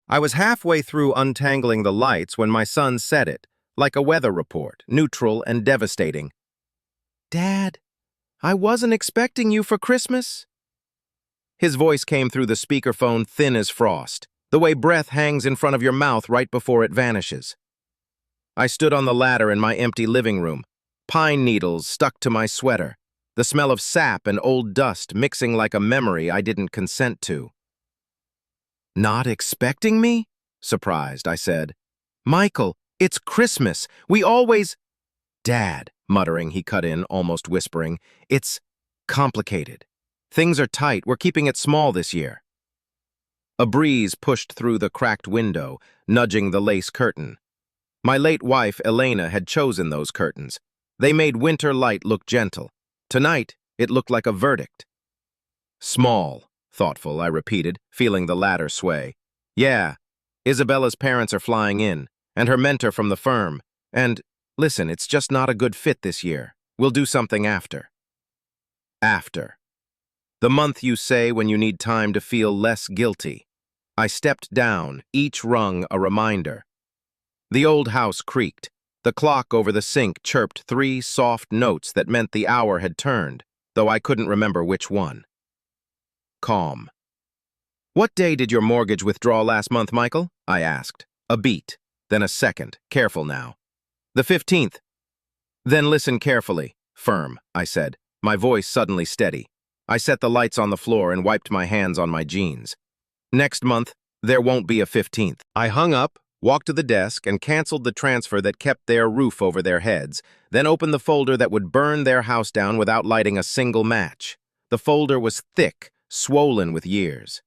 I was halfway through untangling the lights when my son said it, like a weather report, neutral and devastating. "Dad, I wasn't expecting you for Christmas." His voice came through the speakerphone thin as frost, the way breath hangs in front of your mouth right before it vanishes. I stood on the ladder in my empty living room, pine needles stuck to my sweater, the smell of sap and old dust mixing like a memory I didn't consent to. "Not expecting me?" Surprised, I said. "Michael, it's Christmas. We always—" "Dad," muttering, he cut in, almost whispering, "it's complicated. Things are tight. We're keeping it small this year." A breeze pushed through the cracked window, nudging the lace curtain. My late wife, Elena, had chosen those curtains. They made winter light look gentle. Tonight, it looked like a verdict. "Small, thoughtful," I repeated, feeling the ladder sway. "Yeah, Isabella's parents are flying in, and her mentor from the firm. And, listen, it's just not a good fit this year. We'll do something after." After. The month you say when you need time to feel less guilty. I stepped down, each rung a reminder. The old house creaked. The clock over the sink chirped 3 soft notes that meant the hour had turned, though I couldn't remember which one. Calm. "What day did your mortgage withdraw last month, Michael?" I asked. A beat, then a second, careful now. "The 15th. "Then listen carefully." "Firm," I said, my voice suddenly steady. I set the lights on the floor and wiped my hands on my jeans. "Next month, there won't be a 15th. I hung up, walked to the desk, and canceled the transfer that kept their roof over their heads, then opened the folder that would burn their house down without lighting a single match. The folder was thick, swollen with years.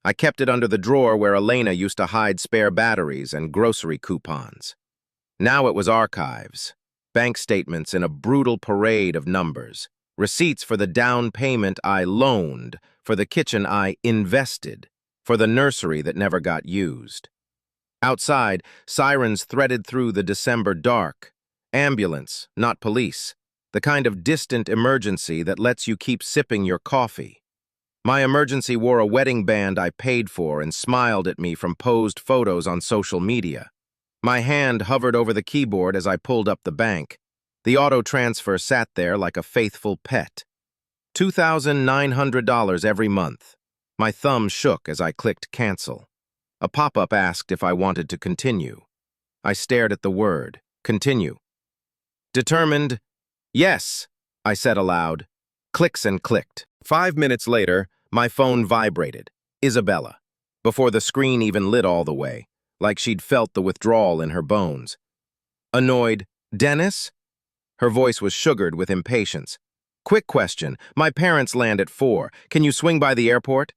I kept it under the drawer where Elena used to hide spare batteries and grocery coupons. Now it was archives, bank statements in a brutal parade of numbers, receipts for the down payment I loaned, for the kitchen I invested, for the nursery that never got used. Outside, sirens threaded through the December dark. Ambulance, not police. The kind of distant emergency that lets you keep sipping your coffee. My emergency wore a wedding band I paid for and smiled at me from posed photos on social media. My hand hovered over the keyboard as I pulled up the bank. The auto transfer sat there like a faithful pet. $2,900 every month. My thumb shook as I clicked cancel. A pop-up asked if I wanted to continue. I stared at the word, continue. Determined, "Yes," I said aloud. Clicks and clicked. 5 minutes later, my phone vibrated. Isabella. Before the screen even lit all the way, like she'd felt the withdrawal in her bones. Annoyed, "Dennis?" Her voice was sugared with impatience. "Quick question. My parents land at 4. Can you swing by the airport?"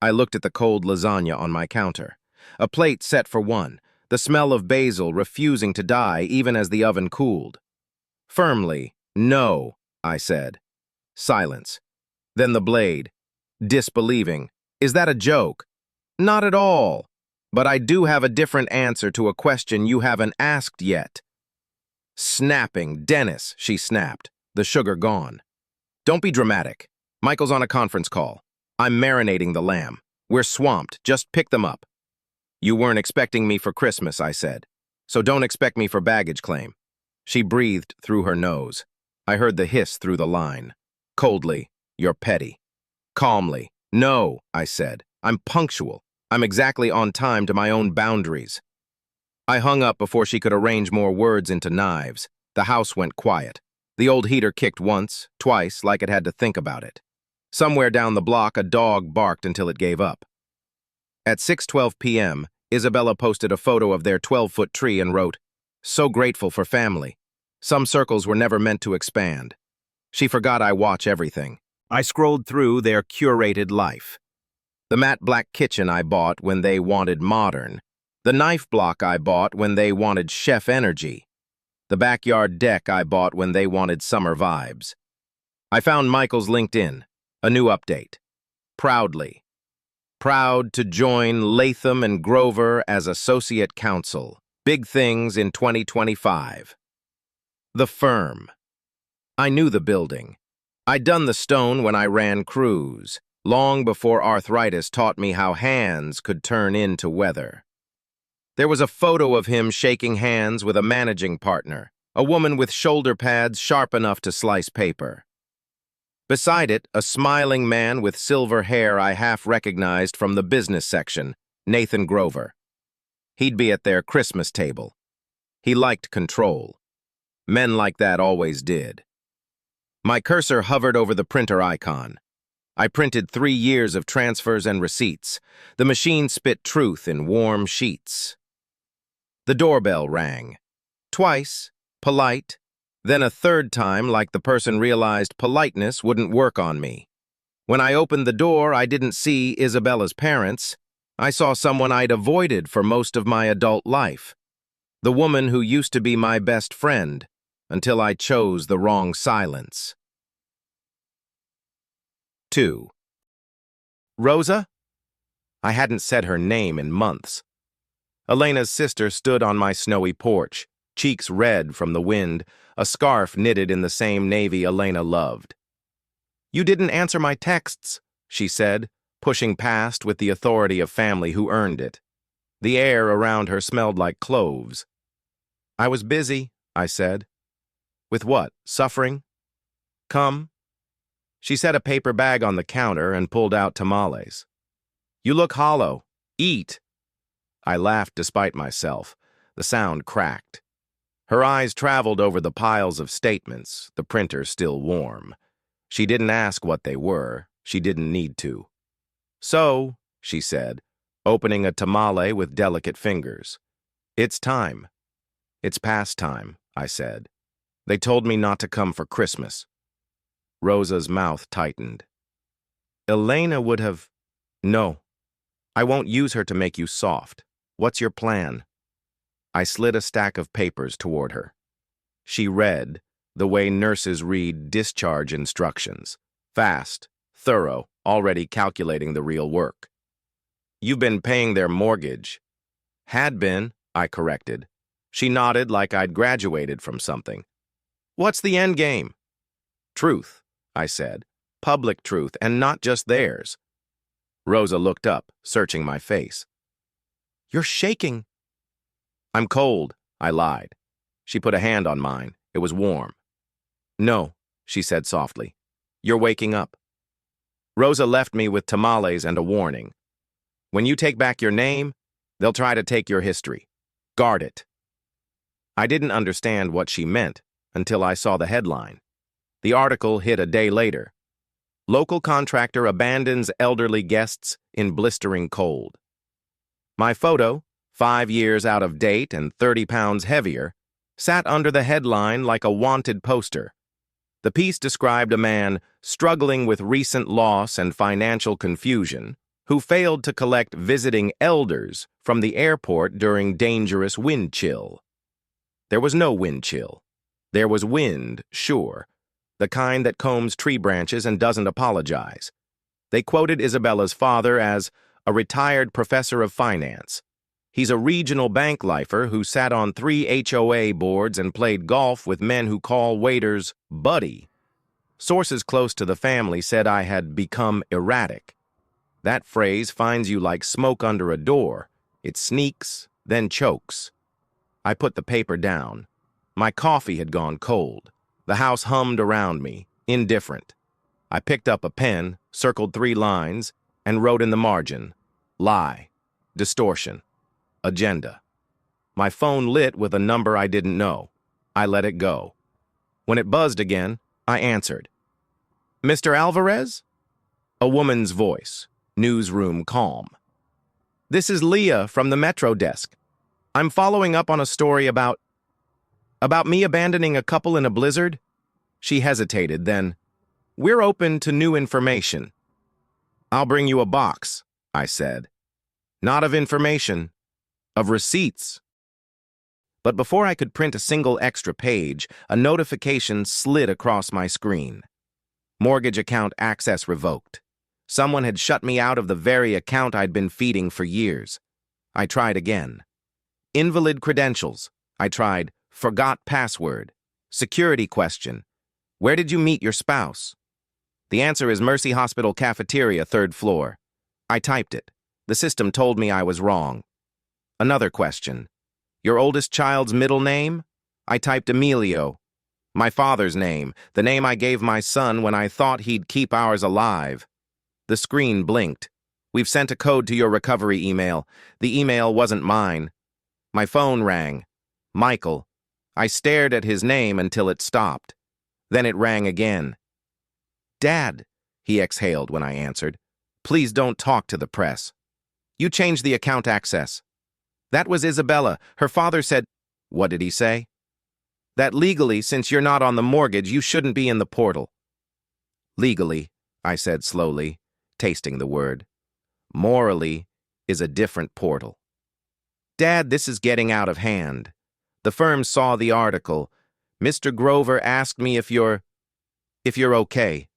I looked at the cold lasagna on my counter. A plate set for 1, the smell of basil refusing to die even as the oven cooled. Firmly, "No," I said. Silence. Then the blade. Disbelieving. "Is that a joke?" "Not at all. But I do have a different answer to a question you haven't asked yet." Snapping, "Dennis," she snapped, the sugar gone. "Don't be dramatic. Michael's on a conference call. I'm marinating the lamb. We're swamped. Just pick them up." "You weren't expecting me for Christmas," I said. "So don't expect me for baggage claim." She breathed through her nose. I heard the hiss through the line. Coldly, "You're petty." Calmly, "No," I said. "I'm punctual. I'm exactly on time to my own boundaries." I hung up before she could arrange more words into knives. The house went quiet. The old heater kicked once, twice, like it had to think about it. Somewhere down the block, a dog barked until it gave up. At 6:12 p.m., Isabella posted a photo of their 12-foot tree and wrote, "So grateful for family. Some circles were never meant to expand." She forgot I watch everything. I scrolled through their curated life. The matte black kitchen I bought when they wanted modern. The knife block I bought when they wanted chef energy. The backyard deck I bought when they wanted summer vibes. I found Michael's LinkedIn. A new update. Proudly. Proud to join Latham and Grover as associate counsel. Big things in 2025. The firm. I knew the building. I'd done the stone when I ran crews. long before arthritis taught me how hands could turn into weather. There was a photo of him shaking hands with a managing partner, a woman with shoulder pads sharp enough to slice paper. Beside it, a smiling man with silver hair I half recognized from the business section, Nathan Grover. He'd be at their Christmas table. He liked control. Men like that always did. My cursor hovered over the printer icon. I printed 3 years of transfers and receipts. The machine spit truth in warm sheets. The doorbell rang. Twice, polite, then a third time like the person realized politeness wouldn't work on me. When I opened the door, I didn't see Isabella's parents. I saw someone I'd avoided for most of my adult life. The woman who used to be my best friend, until I chose the wrong silence. 2. Rosa? I hadn't said her name in months. Elena's sister stood on my snowy porch, cheeks red from the wind, a scarf knitted in the same navy Elena loved. "You didn't answer my texts," she said, pushing past with the authority of family who earned it. The air around her smelled like cloves. "I was busy," I said. "With what? Suffering?" "Come." She set a paper bag on the counter and pulled out tamales. "You look hollow. Eat." I laughed despite myself. The sound cracked. Her eyes traveled over the piles of statements, the printer still warm. She didn't ask what they were. She didn't need to. "So," she said, opening a tamale with delicate fingers. "It's time." "It's past time," I said. "They told me not to come for Christmas." Rosa's mouth tightened. "Elena would have—" "No. I won't use her to make you soft. What's your plan?" I slid a stack of papers toward her. She read, the way nurses read discharge instructions. Fast, thorough, already calculating the real work. "You've been paying their mortgage." "Had been," I corrected. She nodded like I'd graduated from something. "What's the end game?" "Truth," I said. "Public truth, and not just theirs." Rosa looked up, searching my face. "You're shaking." "I'm cold," I lied. She put a hand on mine. It was warm. "No," she said softly. "You're waking up." Rosa left me with tamales and a warning. "When you take back your name, they'll try to take your history. Guard it." I didn't understand what she meant until I saw the headline. The article hit a day later. "Local contractor abandons elderly guests in blistering cold." My photo, 5 years out of date and 30 pounds heavier, sat under the headline like a wanted poster. The piece described a man struggling with recent loss and financial confusion who failed to collect visiting elders from the airport during dangerous wind chill. There was no wind chill. There was wind, sure, the kind that combs tree branches and doesn't apologize. They quoted Isabella's father as a retired professor of finance. He's a regional bank lifer who sat on 3 HOA boards and played golf with men who call waiters buddy. Sources close to the family said I had become erratic. That phrase finds you like smoke under a door. It sneaks, then chokes. I put the paper down. My coffee had gone cold. The house hummed around me, indifferent. I picked up a pen, circled 3 lines, and wrote in the margin, lie, distortion, agenda. My phone lit with a number I didn't know. I let it go. When it buzzed again, I answered. "Mr. Alvarez?" A woman's voice, newsroom calm. "This is Leah from the Metro desk. I'm following up on a story about me abandoning a couple in a blizzard." She hesitated, then, "We're open to new information." "I'll bring you a box," I said. "Not of information, of receipts." But before I could print a single extra page, a notification slid across my screen. Mortgage account access revoked. Someone had shut me out of the very account I'd been feeding for years. I tried again. Invalid credentials. I tried forgot password. Security question. Where did you meet your spouse? The answer is Mercy Hospital Cafeteria, 3rd floor. I typed it. The system told me I was wrong. Another question. Your oldest child's middle name? I typed Emilio. My father's name, the name I gave my son when I thought he'd keep ours alive. The screen blinked. We've sent a code to your recovery email. The email wasn't mine. My phone rang. Michael. I stared at his name until it stopped. Then it rang again. Dad, he exhaled when I answered. Please don't talk to the press. You changed the account access. That was Isabella. Her father said, what did he say? That legally, since you're not on the mortgage, you shouldn't be in the portal. Legally, I said slowly, tasting the word. Morally is a different portal. Dad, this is getting out of hand. The firm saw the article. Mr. Grover asked me if you're okay.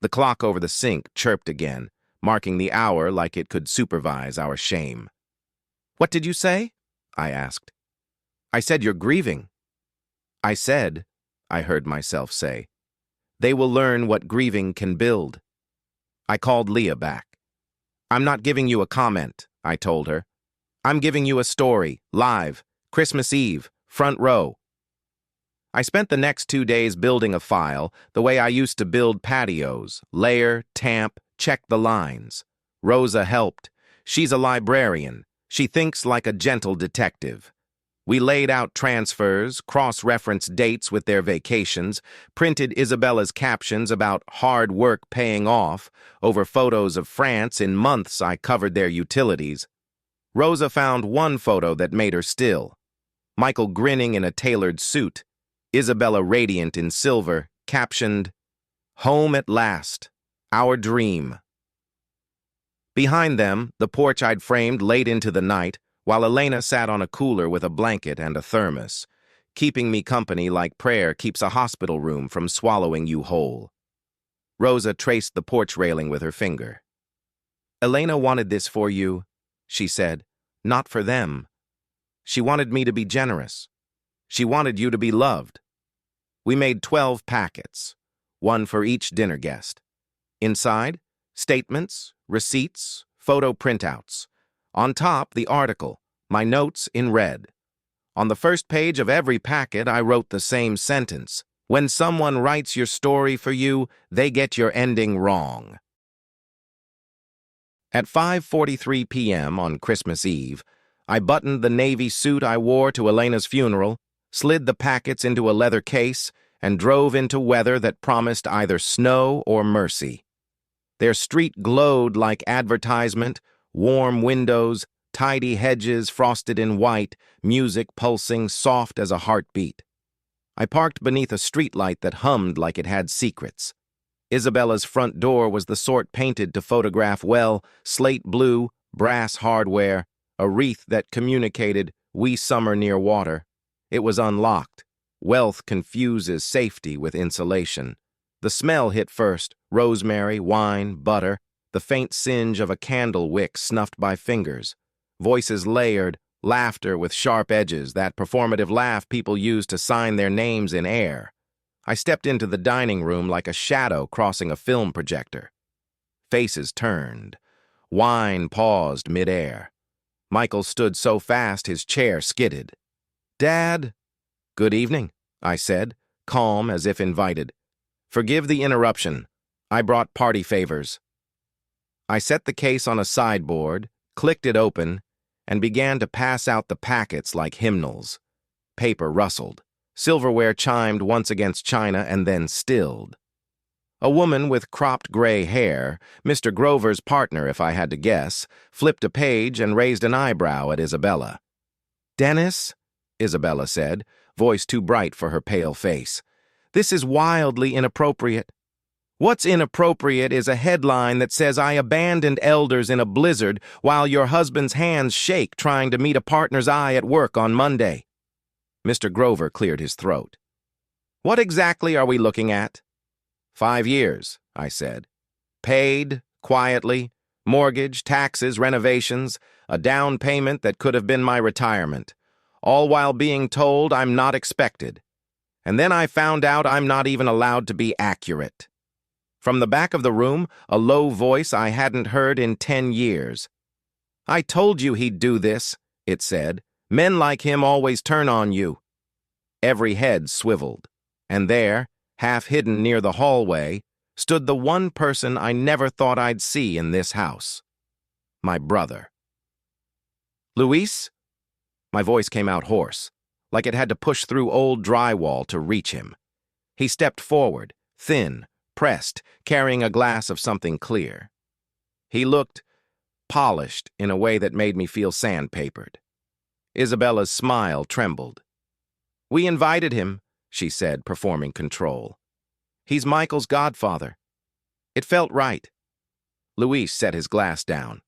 The clock over the sink chirped again, marking the hour like it could supervise our shame. What did you say? I asked. I said you're grieving. I said, I heard myself say, they will learn what grieving can build. I called Leah back. I'm not giving you a comment, I told her. I'm giving you a story, live, Christmas Eve, front row. I spent the next 2 days building a file the way I used to build patios, layer, tamp, check the lines. Rosa helped. She's a librarian. She thinks like a gentle detective. We laid out transfers, cross-referenced dates with their vacations, printed Isabella's captions about hard work paying off. Over photos of France in months I covered their utilities. Rosa found one photo that made her still. Michael grinning in a tailored suit. Isabella radiant in silver, captioned, Home at last, our dream. Behind them, the porch I'd framed late into the night, while Elena sat on a cooler with a blanket and a thermos, keeping me company like prayer keeps a hospital room from swallowing you whole. Rosa traced the porch railing with her finger. Elena wanted this for you, she said, not for them. She wanted me to be generous. She wanted you to be loved. We made 12 packets, one for each dinner guest. Inside, statements, receipts, photo printouts. On top, the article, my notes in red. On the first page of every packet, I wrote the same sentence. When someone writes your story for you, they get your ending wrong. At 5:43 p.m. on Christmas Eve, I buttoned the navy suit I wore to Elena's funeral, slid the packets into a leather case, and drove into weather that promised either snow or mercy. Their street glowed like advertisement, warm windows, tidy hedges frosted in white, music pulsing soft as a heartbeat. I parked beneath a streetlight that hummed like it had secrets. Isabella's front door was the sort painted to photograph well, slate blue, brass hardware, a wreath that communicated, we summer near water. It was unlocked. Wealth confuses safety with insulation. The smell hit first, rosemary, wine, butter, the faint singe of a candle wick snuffed by fingers. Voices layered, laughter with sharp edges, that performative laugh people use to sign their names in air. I stepped into the dining room like a shadow crossing a film projector. Faces turned. Wine paused midair. Michael stood so fast his chair skidded. Dad? Good evening, I said, calm as if invited. Forgive the interruption. I brought party favors. I set the case on a sideboard, clicked it open, and began to pass out the packets like hymnals. Paper rustled. Silverware chimed once against china and then stilled. A woman with cropped gray hair, Mr. Grover's partner if I had to guess, flipped a page and raised an eyebrow at Isabella. Dennis, Isabella said, voice too bright for her pale face. This is wildly inappropriate. What's inappropriate is a headline that says I abandoned elders in a blizzard while your husband's hands shake trying to meet a partner's eye at work on Monday. Mr. Grover cleared his throat. What exactly are we looking at? 5 years, I said. Paid, quietly, mortgage, taxes, renovations, a down payment that could have been my retirement, all while being told I'm not expected. And then I found out I'm not even allowed to be accurate. From the back of the room, a low voice I hadn't heard in 10 years. "I told you he'd do this," it said. "Men like him always turn on you." Every head swiveled, and there, half hidden near the hallway, stood the one person I never thought I'd see in this house. My brother. "Luis?" My voice came out hoarse, like it had to push through old drywall to reach him. He stepped forward, thin, pressed, carrying a glass of something clear. He looked polished in a way that made me feel sandpapered. Isabella's smile trembled. "We invited him," she said, performing control. "He's Michael's godfather." It felt right. Luis set his glass down.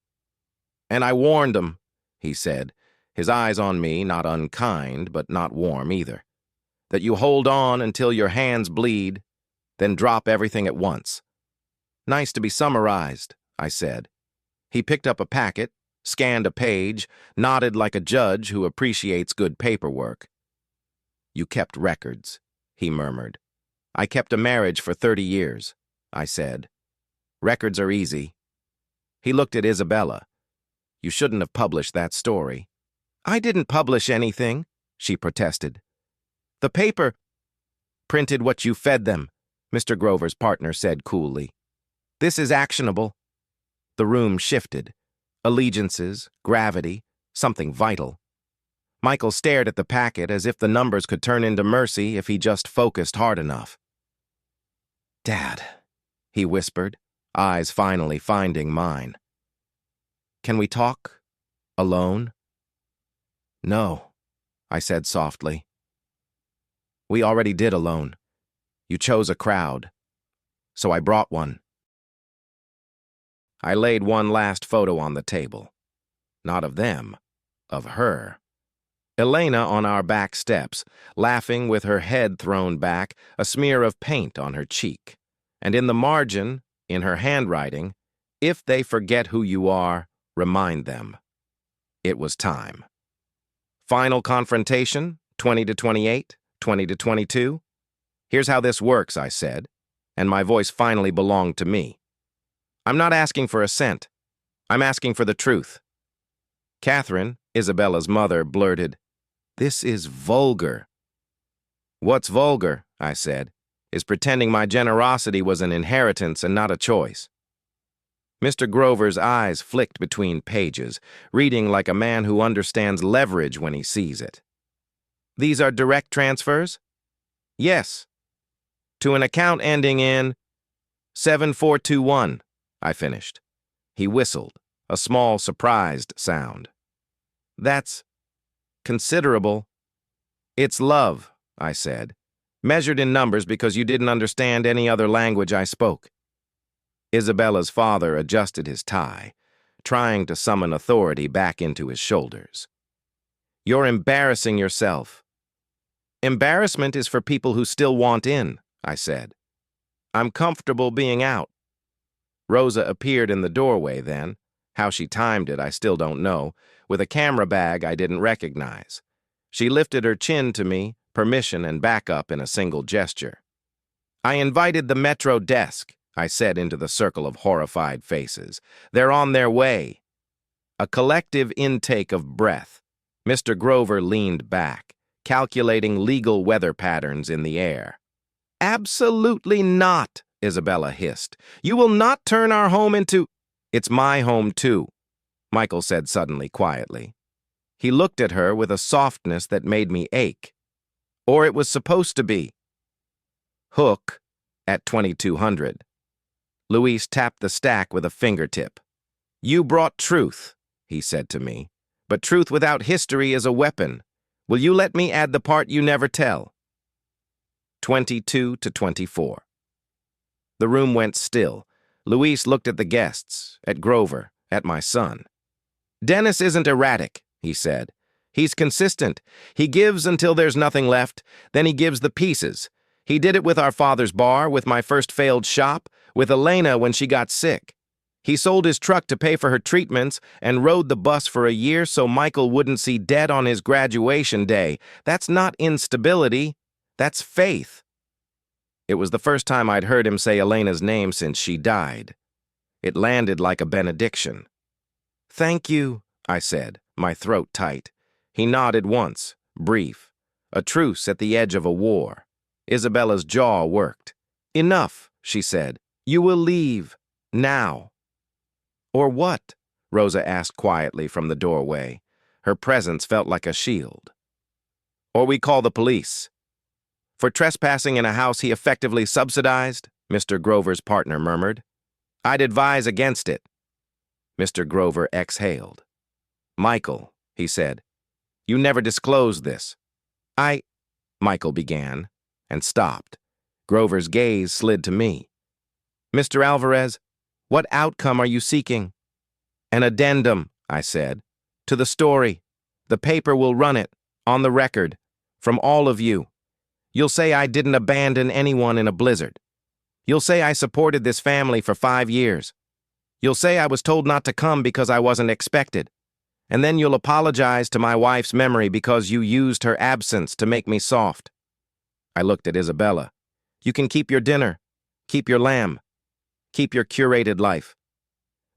"And I warned him," he said, his eyes on me, not unkind, but not warm either, "that you hold on until your hands bleed, then drop everything at once." "Nice to be summarized," I said. He picked up a packet, scanned a page, nodded like a judge who appreciates good paperwork. "You kept records," he murmured. "I kept a marriage for 30 years, I said. "Records are easy." He looked at Isabella. "You shouldn't have published that story." "I didn't publish anything," she protested. "The paper printed what you fed them," Mr. Grover's partner said coolly. "This is actionable." The room shifted. Allegiances, gravity, something vital. Michael stared at the packet as if the numbers could turn into mercy if he just focused hard enough. "Dad," he whispered, eyes finally finding mine. "Can we talk? Alone?" "No," I said softly. "We already did alone. You chose a crowd. So I brought one." I laid one last photo on the table. Not of them, of her. Elena on our back steps, laughing with her head thrown back, a smear of paint on her cheek. And in the margin, in her handwriting, "If they forget who you are, remind them." It was time. Final confrontation, 20 to 28, 20 to 22. "Here's how this works," I said, and my voice finally belonged to me. "I'm not asking for a cent. I'm asking for the truth." Catherine, Isabella's mother, blurted, "This is vulgar." "What's vulgar," I said, "is pretending my generosity was an inheritance and not a choice." Mr. Grover's eyes flicked between pages, reading like a man who understands leverage when he sees it. "These are direct transfers?" "Yes." "To an account ending in 7421, I finished. He whistled, a small, surprised sound. "That's considerable." "It's love," I said, "measured in numbers because you didn't understand any other language I spoke." Isabella's father adjusted his tie, trying to summon authority back into his shoulders. "You're embarrassing yourself." "Embarrassment is for people who still want in," I said. "I'm comfortable being out." Rosa appeared in the doorway then. How she timed it, I still don't know, with a camera bag I didn't recognize. She lifted her chin to me, permission and backup in a single gesture. "I invited the Metro desk," I said into the circle of horrified faces. "They're on their way." A collective intake of breath. Mr. Grover leaned back, calculating legal weather patterns in the air. "Absolutely not," Isabella hissed. "You will not turn our home into—" "It's my home, too," Michael said suddenly, quietly. He looked at her with a softness that made me ache. "Or it was supposed to be." Hook at 2200. Luis tapped the stack with a fingertip. "You brought truth," he said to me, "but truth without history is a weapon. Will you let me add the part you never tell?" 22 to 24. The room went still. Luis looked at the guests, at Grover, at my son. "Dennis isn't erratic," he said. "He's consistent. He gives until there's nothing left, then he gives the pieces. He did it with our father's bar, with my first failed shop, with Elena when she got sick. He sold his truck to pay for her treatments and rode the bus for a year so Michael wouldn't see debt on his graduation day. That's not instability. That's faith." It was the first time I'd heard him say Elena's name since she died. It landed like a benediction. "Thank you," I said, my throat tight. He nodded once, brief. A truce at the edge of a war. Isabella's jaw worked. "Enough," she said. "You will leave. Now." "Or what?" Rosa asked quietly from the doorway. Her presence felt like a shield. "Or we call the police." "For trespassing in a house he effectively subsidized?" Mr. Grover's partner murmured. "I'd advise against it." Mr. Grover exhaled. "Michael," he said, "you never disclosed this." Michael began, and stopped. Grover's gaze slid to me. "Mr. Alvarez, what outcome are you seeking?" "An addendum," I said, "to the story. The paper will run it, on the record, from all of you. You'll say I didn't abandon anyone in a blizzard. You'll say I supported this family for 5 years. You'll say I was told not to come because I wasn't expected. And then you'll apologize to my wife's memory because you used her absence to make me soft." I looked at Isabella. "You can keep your dinner, keep your lamb, keep your curated life.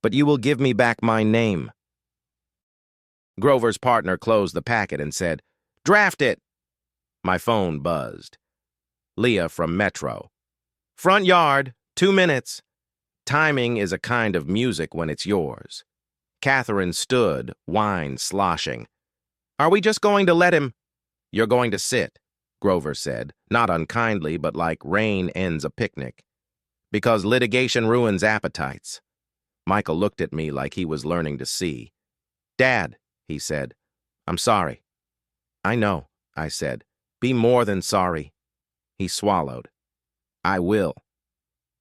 But you will give me back my name." Grover's partner closed the packet and said, "Draft it." My phone buzzed. Leah from Metro. "Front yard, 2 minutes." Timing is a kind of music when it's yours. Catherine stood, wine sloshing. "Are we just going to let him—" "You're going to sit," Grover said, not unkindly, but like rain ends a picnic. "Because litigation ruins appetites." Michael looked at me like he was learning to see. "Dad," he said, "I'm sorry." "I know," I said. "Be more than sorry." He swallowed. "I will."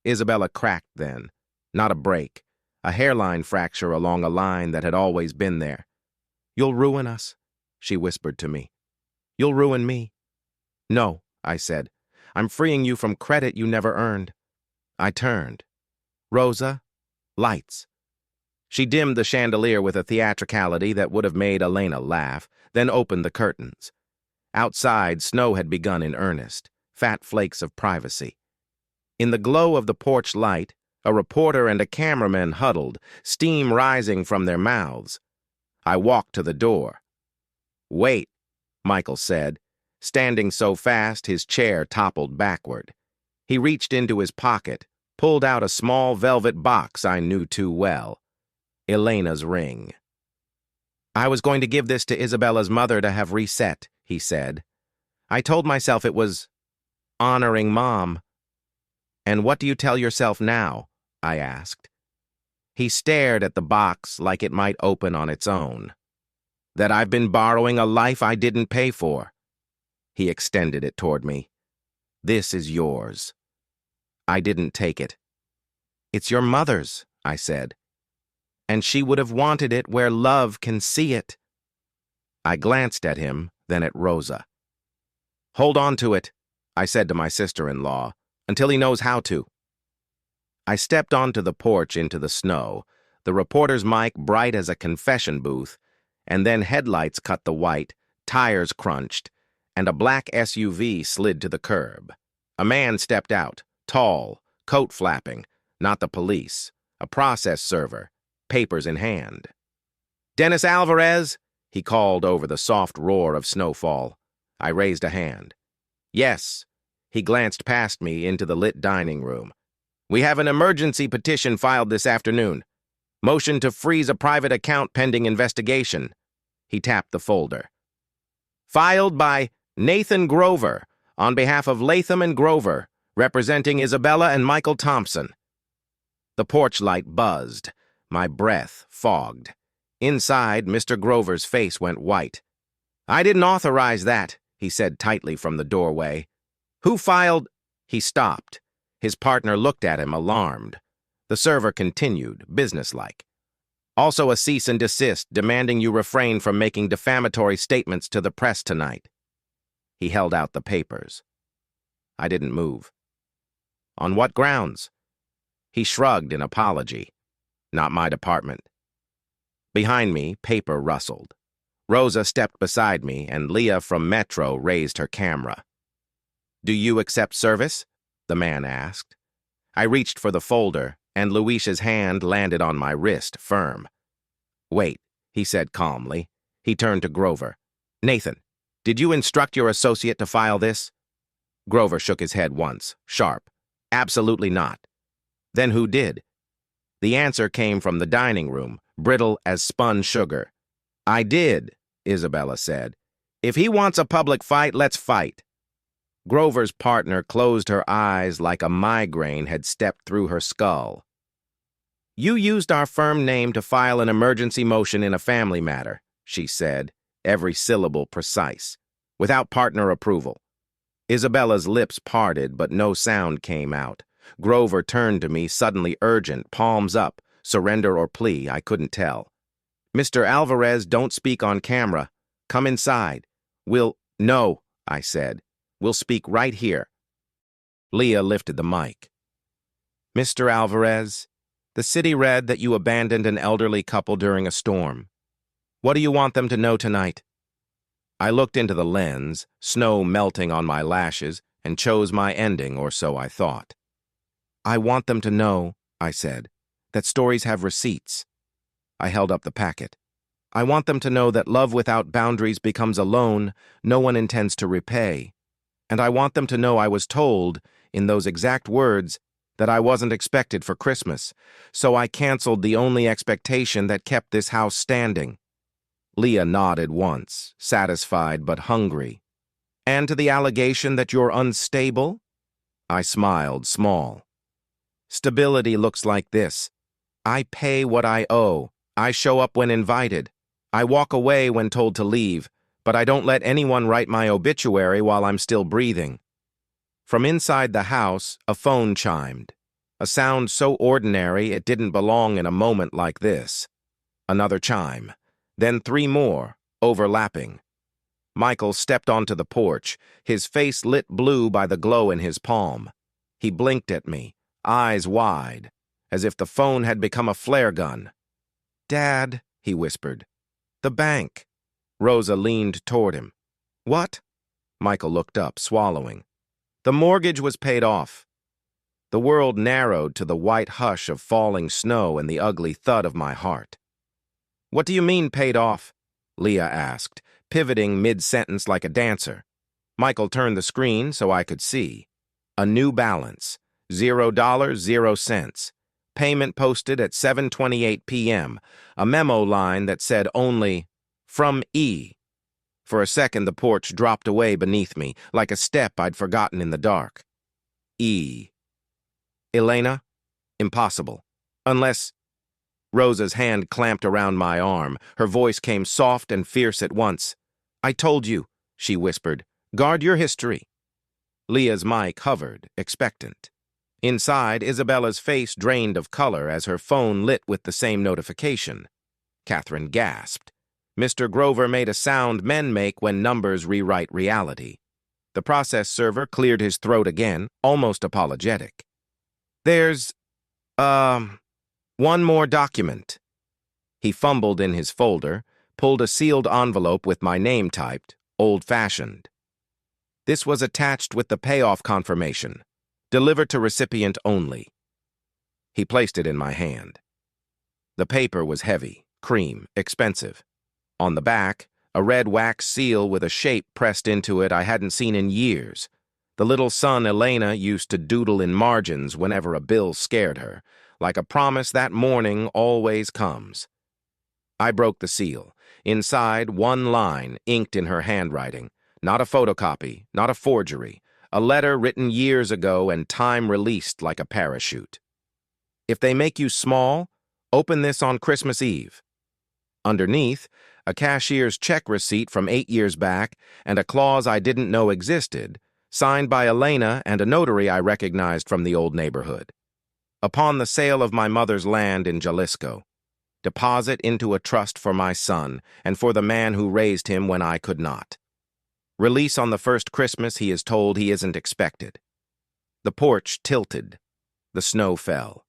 Isabella cracked then. Not a break. A hairline fracture along a line that had always been there. "You'll ruin us," she whispered to me. "You'll ruin me." "No," I said. "I'm freeing you from credit you never earned." I turned. "Rosa, lights." She dimmed the chandelier with a theatricality that would have made Elena laugh, then opened the curtains. Outside, snow had begun in earnest, fat flakes of privacy. In the glow of the porch light, a reporter and a cameraman huddled, steam rising from their mouths. I walked to the door. "Wait," Michael said, standing so fast his chair toppled backward. He reached into his pocket, pulled out a small velvet box I knew too well. Elena's ring. "I was going to give this to Isabella's mother to have reset," he said. "I told myself it was honoring Mom." "And what do you tell yourself now?" I asked. He stared at the box like it might open on its own. "That I've been borrowing a life I didn't pay for." He extended it toward me. "This is yours." I didn't take it. "It's your mother's," I said. "And she would have wanted it where love can see it." I glanced at him, then at Rosa. "Hold on to it," I said to my sister-in-law, "until he knows how to." I stepped onto the porch into the snow, the reporter's mic bright as a confession booth, and then headlights cut the white, tires crunched, and a black SUV slid to the curb. A man stepped out, tall, coat flapping, not the police, a process server, papers in hand. "Dennis Alvarez," he called over the soft roar of snowfall. I raised a hand. "Yes." He glanced past me into the lit dining room. "We have an emergency petition filed this afternoon. Motion to freeze a private account pending investigation." He tapped the folder. "Filed by Nathan Grover, on behalf of Latham and Grover, representing Isabella and Michael Thompson." The porch light buzzed. My breath fogged. Inside, Mr. Grover's face went white. "I didn't authorize that," he said tightly from the doorway. "Who filed—" He stopped. His partner looked at him, alarmed. The server continued, businesslike. "Also a cease and desist, demanding you refrain from making defamatory statements to the press tonight." He held out the papers. I didn't move. "On what grounds?" He shrugged in apology. "Not my department." Behind me, paper rustled. Rosa stepped beside me, and Leah from Metro raised her camera. "Do you accept service?" the man asked. I reached for the folder, and Luisha's hand landed on my wrist, firm. Wait, he said calmly. He turned to Grover. Nathan, did you instruct your associate to file this? Grover shook his head once, sharp. Absolutely not. Then who did? The answer came from the dining room, brittle as spun sugar. I did, Isabella said. If he wants a public fight, let's fight. Grover's partner closed her eyes like a migraine had stepped through her skull. You used our firm name to file an emergency motion in a family matter, she said, every syllable precise, without partner approval. Isabella's lips parted, but no sound came out. Grover turned to me, suddenly urgent, palms up, surrender or plea, I couldn't tell. Mr. Alvarez, don't speak on camera. Come inside. No, I said. We'll speak right here. Leah lifted the mic. Mr. Alvarez, the city read that you abandoned an elderly couple during a storm. What do you want them to know tonight? I looked into the lens, snow melting on my lashes, and chose my ending, or so I thought. I want them to know, I said, that stories have receipts. I held up the packet. I want them to know that love without boundaries becomes a loan no one intends to repay. And I want them to know I was told, in those exact words, that I wasn't expected for Christmas, so I canceled the only expectation that kept this house standing. Leah nodded once, satisfied but hungry. And to the allegation that you're unstable? I smiled, small. Stability looks like this. I pay what I owe. I show up when invited. I walk away when told to leave, but I don't let anyone write my obituary while I'm still breathing. From inside the house, a phone chimed. A sound so ordinary it didn't belong in a moment like this. Another chime. Then 3 more, overlapping. Michael stepped onto the porch, his face lit blue by the glow in his palm. He blinked at me, eyes wide, as if the phone had become a flare gun. Dad, he whispered. The bank. Rosa leaned toward him. What? Michael looked up, swallowing. The mortgage was paid off. The world narrowed to the white hush of falling snow and the ugly thud of my heart. What do you mean paid off? Leah asked, pivoting mid-sentence like a dancer. Michael turned the screen so I could see. A new balance, $0, 0 cents. Payment posted at 7:28 p.m., a memo line that said only, from E. For a second, the porch dropped away beneath me, like a step I'd forgotten in the dark. E. Elena? Impossible. Unless... Rosa's hand clamped around my arm. Her voice came soft and fierce at once. I told you, she whispered. Guard your history. Leah's mic hovered, expectant. Inside, Isabella's face drained of color as her phone lit with the same notification. Catherine gasped. Mr. Grover made a sound men make when numbers rewrite reality. The process server cleared his throat again, almost apologetic. There's, one more document. He fumbled in his folder, pulled a sealed envelope with my name typed, old-fashioned. This was attached with the payoff confirmation. Delivered to recipient only. He placed it in my hand. The paper was heavy, cream, expensive. On the back, a red wax seal with a shape pressed into it I hadn't seen in years. The little son Elena used to doodle in margins whenever a bill scared her, like a promise that morning always comes. I broke the seal. Inside, one line, inked in her handwriting. Not a photocopy, not a forgery. A letter written years ago and time released like a parachute. If they make you small, open this on Christmas Eve. Underneath, a cashier's check receipt from 8 years back and a clause I didn't know existed, signed by Elena and a notary I recognized from the old neighborhood. Upon the sale of my mother's land in Jalisco. Deposit into a trust for my son and for the man who raised him when I could not. Release on the first Christmas he is told he isn't expected. The porch tilted. The snow fell.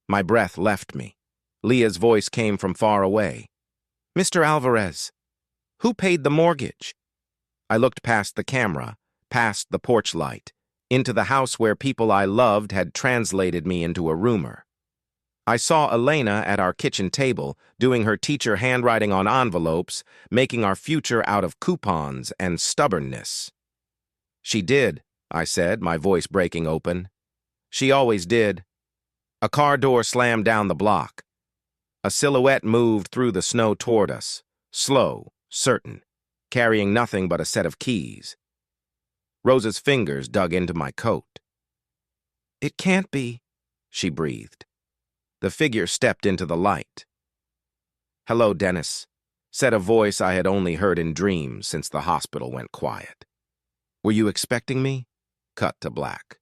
My breath left me. Leah's voice came from far away. Mr. Alvarez, who paid the mortgage? I looked past the camera, past the porch light, into the house where people I loved had translated me into a rumor. I saw Elena at our kitchen table, doing her teacher handwriting on envelopes, making our future out of coupons and stubbornness. She did, I said, my voice breaking open. She always did. A car door slammed down the block. A silhouette moved through the snow toward us, slow, certain, carrying nothing but a set of keys. Rosa's fingers dug into my coat. "It can't be," she breathed. The figure stepped into the light. "Hello, Dennis," said a voice I had only heard in dreams since the hospital went quiet. "Were you expecting me?" Cut to black.